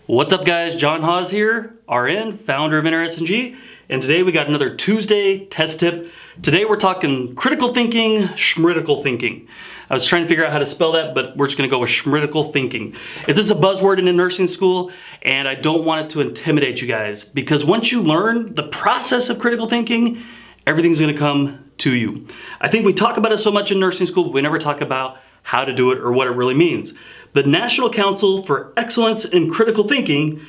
What's up guys, John Hawes here, RN, founder of NRSNG, and today we got another Tuesday test tip. Today we're talking critical thinking, schmritical thinking. I was trying to figure out how to spell that, but we're just gonna go with schmritical thinking. If this is a buzzword in a nursing school, and I don't want it to intimidate you guys, because once you learn the process of critical thinking, everything's gonna come to you. I think we talk about it so much in nursing school, but we never talk about how to do it or what it really means. The National Council for Excellence in Critical Thinking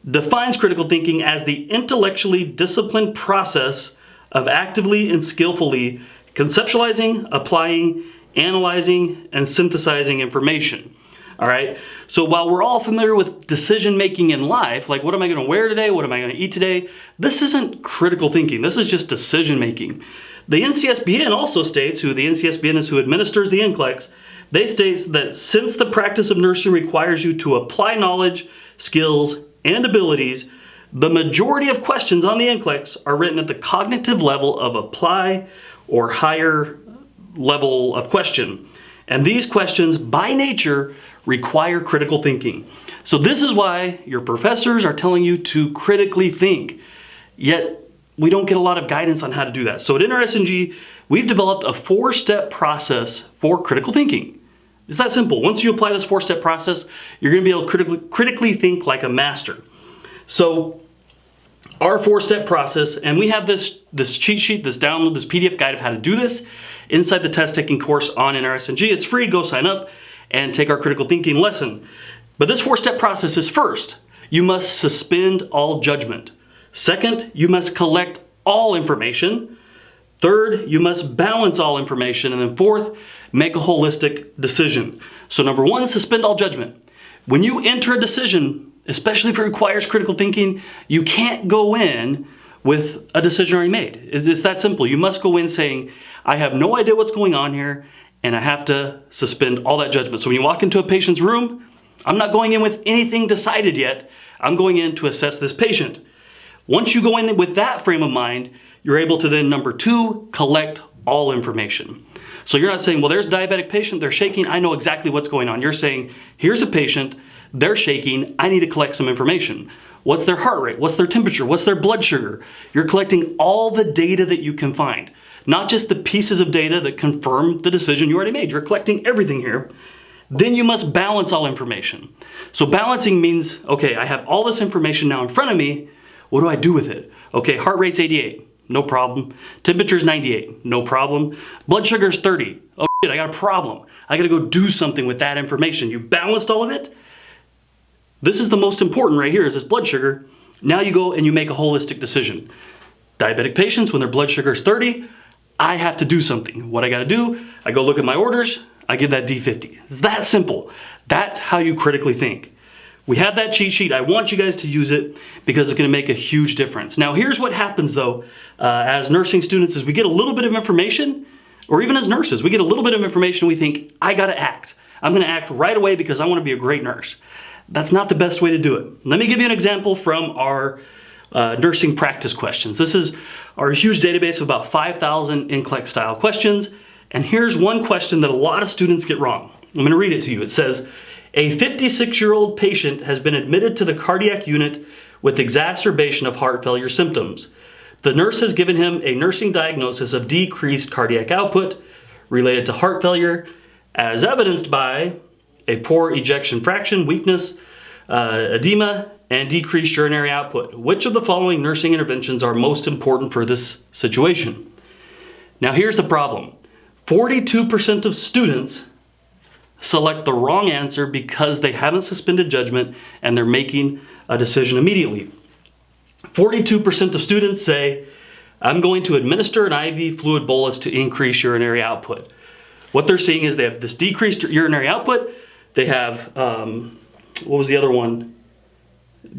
defines critical thinking as the intellectually disciplined process of actively and skillfully conceptualizing, applying, analyzing, and synthesizing information. All right, so while we're all familiar with decision making in life, like what am I gonna wear today, what am I gonna eat today, this isn't critical thinking, this is just decision making. The NCSBN also states, the NCSBN is who administers the NCLEX, they state that since the practice of nursing requires you to apply knowledge, skills, and abilities, the majority of questions on the NCLEX are written at the cognitive level of apply or higher level of question. And these questions, by nature, require critical thinking. So this is why your professors are telling you to critically think, yet we don't get a lot of guidance on how to do that. So at NRSNG, we've developed a 4-step process for critical thinking. It's that simple. Once you apply this 4-step process, you're gonna be able to critically think like a master. So our 4-step process, and we have this cheat sheet, this download, this PDF guide of how to do this inside the test taking course on NRSNG. It's free, go sign up and take our critical thinking lesson. But this 4-step process is first, you must suspend all judgment. Second, you must collect all information. Third, you must balance all information. And then fourth, make a holistic decision. So number 1, suspend all judgment. When you enter a decision, especially if it requires critical thinking, you can't go in with a decision already made. It's that simple. You must go in saying, I have no idea what's going on here, and I have to suspend all that judgment. So when you walk into a patient's room, I'm not going in with anything decided yet. I'm going in to assess this patient. Once you go in with that frame of mind, you're able to then, number 2, collect all information. So you're not saying, well, there's a diabetic patient, they're shaking, I know exactly what's going on. You're saying, here's a patient, they're shaking, I need to collect some information. What's their heart rate? What's their temperature? What's their blood sugar? You're collecting all the data that you can find, not just the pieces of data that confirm the decision you already made. You're collecting everything here. Then you must balance all information. So balancing means, okay, I have all this information now in front of me, what do I do with it? Okay, heart rate's 88, no problem. Temperature's 98, no problem. Blood sugar's 30, oh shit, I got a problem. I gotta go do something with that information. You balanced all of it. This is the most important right here, is this blood sugar. Now you go and you make a holistic decision. Diabetic patients, when their blood sugar is 30, I have to do something. What I gotta do, I go look at my orders, I give that D50. It's that simple. That's how you critically think. We have that cheat sheet. I want you guys to use it because it's gonna make a huge difference. Now here's what happens though, as nursing students, is we get a little bit of information, or even as nurses, we get a little bit of information, we think, I gotta act. I'm gonna act right away because I wanna be a great nurse. That's not the best way to do it. Let me give you an example from our nursing practice questions. This is our huge database of about 5,000 NCLEX style questions. And here's one question that a lot of students get wrong. I'm gonna read it to you. It says, a 56-year-old patient has been admitted to the cardiac unit with exacerbation of heart failure symptoms. The nurse has given him a nursing diagnosis of decreased cardiac output related to heart failure, as evidenced by a poor ejection fraction, weakness, edema, and decreased urinary output. Which of the following nursing interventions are most important for this situation? Now here's the problem. 42% of students select the wrong answer because they haven't suspended judgment and they're making a decision immediately. 42% of students say, I'm going to administer an IV fluid bolus to increase urinary output. What they're seeing is they have this decreased urinary output, they have, what was the other one?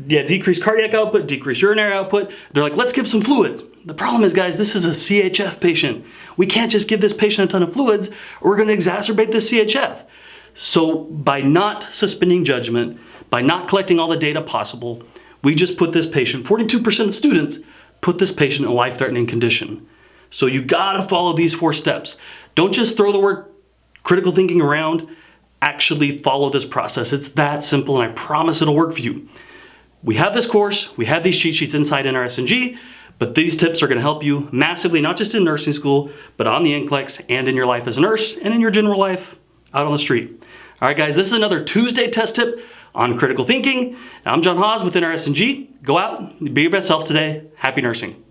Yeah, decreased cardiac output, decreased urinary output. They're like, let's give some fluids. The problem is, guys, this is a CHF patient. We can't just give this patient a ton of fluids or we're gonna exacerbate this CHF. So by not suspending judgment, by not collecting all the data possible, we just put this patient, 42% of students, put this patient in a life-threatening condition. So you gotta follow these 4 steps. Don't just throw the word critical thinking around, actually follow this process. It's that simple and I promise it'll work for you. We have this course, we have these cheat sheets inside NRSNG, but these tips are gonna help you massively, not just in nursing school, but on the NCLEX and in your life as a nurse and in your general life out on the street. All right, guys, this is another Tuesday test tip on critical thinking. I'm Jon Haas with NRSNG. Go out, be your best self today. Happy nursing.